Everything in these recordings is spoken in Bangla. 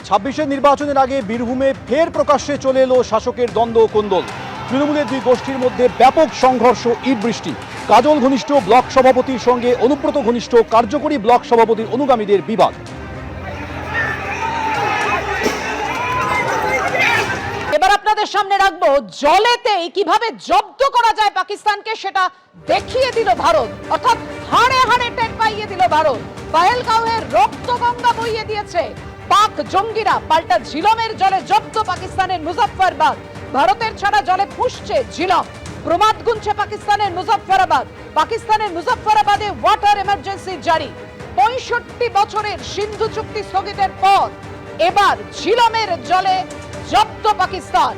26-এর নির্বাচনের আগে বীরভূমে ফের প্রকাশ্যে চলে এলো শাসকের দ্বন্দ্ব কোন্দল। তৃণমূলের দুই গোষ্ঠীর মধ্যে ব্যাপক সংঘর্ষ, ইট বৃষ্টি। কাজল ঘনিষ্ঠ ব্লক সভাপতির সঙ্গে অনুব্রত ঘনিষ্ঠ কার্যকরী ব্লক সভাপতির অনুগামীদের বিবাদ। এবার আপনাদের সামনে রাখবো জলেতেই কিভাবে জব্দ করা যায় পাকিস্তানকে, সেটা দেখিয়ে দিল ভারত, অর্থাৎ হাড়ে হাড়ে টের পাইয়ে দিল ভারত। পাহেলগাঁওয়ের রক্তগঙ্গা বইয়ে দিয়েছে পাক জঙ্গিরা, পাল্টা ঝিলমের জলে জব্দ পাকিস্তানের মুজফ্ফরবাদ। ভারতের ছাড়া জলে ফুঁসছে ঝিলম, প্রমাদ গুনছে পাকিস্তানের মুজফ্ফরাবাদ। পাকিস্তানের মুজফ্ফরাবাদে ওয়াটার এমার্জেন্সি জারি। 65 বছরের সিন্ধু চুক্তি স্থগিতের পর এবার ঝিলমের জলে জব্দ পাকিস্তান।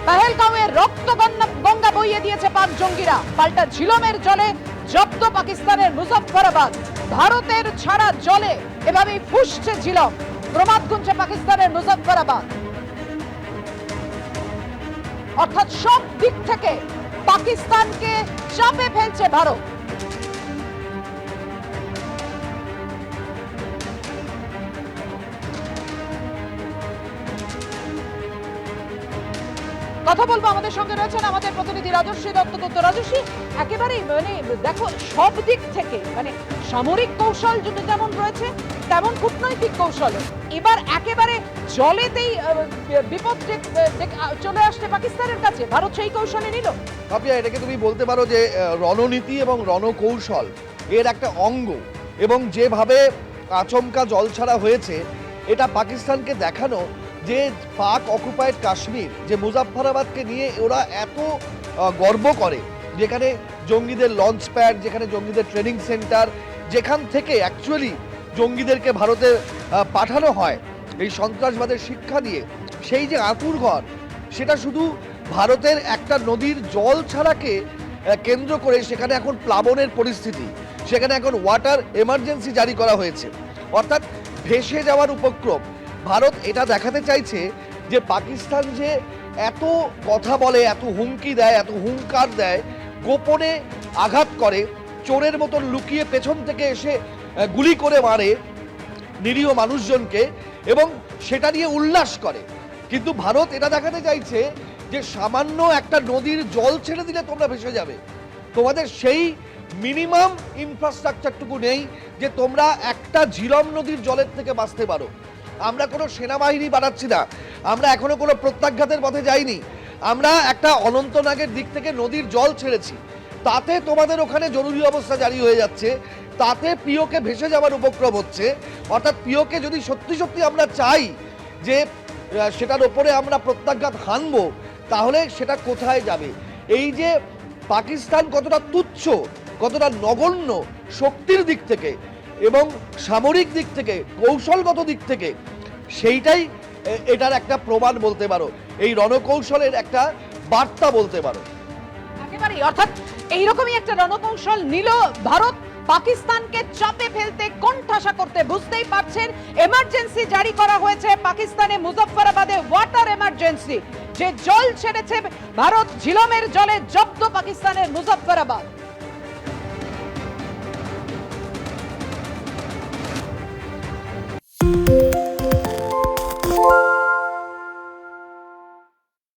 পাহেলগাঁওয়ের রক্তগঙ্গা বইয়ে দিয়েছে পাক জঙ্গিরা, পাল্টা ঝিলমের জলে জব্দ পাকিস্তানের মুজফ্ফরাবাদ। ভারতের ছাড়া জলে এভাবেই ফুঁসছে ঝিলম, প্রমাদ গুনছে পাকিস্তানের মুজফ্ফরাবাদ। অর্থাৎ সব দিক থেকে পাকিস্তানকে চাপে ফেলছে ভারত। কথা বলবো, আমাদের সঙ্গে রয়েছেন আমাদের প্রতিনিধি রাজশ্রী দত্ত। রাজশ্রী, একেবারেই দেখো সব দিক থেকে সামরিক কৌশল যেমন রয়েছে তেমন কূটনৈতিক কৌশল এবার একেবারে জলেতেই বিপদ চলে আসছে পাকিস্তানের কাছে। ভারত সেই কৌশলে নিল। কাপিয়া, এটাকে তুমি বলতে পারো যে রণনীতি এবং রণকৌশল এর একটা অঙ্গ, এবং যেভাবে আচমকা জল ছাড়া হয়েছে এটা পাকিস্তানকে দেখানো যে পাক অকুপায়েড কাশ্মীর, যে মুজফ্ফরাবাদকে নিয়ে ওরা এত গর্ব করে, যেখানে জঙ্গিদের লঞ্চ প্যাড, যেখানে জঙ্গিদের ট্রেনিং সেন্টার, যেখান থেকে অ্যাকচুয়ালি জঙ্গিদেরকে ভারতে পাঠানো হয় এই সন্ত্রাসবাদের শিক্ষা দিয়ে, সেই যে আঁতুর ঘর, সেটা শুধু ভারতের একটা নদীর জল ছাড়াকে কেন্দ্র করে সেখানে এখন প্লাবনের পরিস্থিতি, সেখানে এখন ওয়াটার এমার্জেন্সি জারি করা হয়েছে, অর্থাৎ ভেসে যাওয়ার উপক্রম। ভারত এটা দেখাতে চাইছে যে পাকিস্তান যে এত কথা বলে, এত হুমকি দেয়, এত হুঙ্কার দেয়, গোপনে আঘাত করে, চোরের মতন লুকিয়ে পেছন থেকে এসে গুলি করে মারে নিরীহ মানুষজনকে, এবং সেটা নিয়ে উল্লাস করে। কিন্তু ভারত এটা দেখাতে চাইছে যে সামান্য একটা নদীর জল ছেড়ে দিলে তোমরা ভেসে যাবে, তোমাদের সেই মিনিমাম ইনফ্রাস্ট্রাকচারটুকু নেই যে তোমরা একটা ঝিলম নদীর জলের থেকে বাঁচতে পারো। আমরা কোনো সেনাবাহিনী বানাচ্ছি না, আমরা এখনো কোনো প্রত্যাঘাতের পথে যাইনি, আমরা একটা অনন্তনাগের দিক থেকে নদীর জল ছেড়েছি, তাতে তোমাদের ওখানে জরুরি অবস্থা জারি হয়ে যাচ্ছে, তাতে পিওকে ভেসে যাওয়ার উপক্রম হচ্ছে। অর্থাৎ পিওকে যদি সত্যি সত্যি আমরা চাই যে সেটার ওপরে আমরা প্রত্যাঘাত হানব, তাহলে সেটা কোথায় যাবে? এই যে পাকিস্তান কতটা তুচ্ছ, কতটা নগণ্য শক্তির দিক থেকে এবং সামরিক দিক থেকে, কৌশলগত দিক থেকে, সেইটাই এটার একটা প্রমাণ বলতে পারো, এই রণকৌশলের একটা বার্তা বলতে পারো। একেবারেই, অর্থাৎ এইরকমই একটা রণকৌশল নিল ভারত পাকিস্তানকে চাপে ফেলতে, কোণঠাসা করতে। বুঝতেই পারছেন, এমার্জেন্সি জারি করা হয়েছে পাকিস্তানে মুজফ্ফরাবাদে, ওয়াটার এমার্জেন্সি। যে জল ছেড়েছে ভারত ঝিলমের জলে জব্দ পাকিস্তানের মুজফ্ফরাবাদ।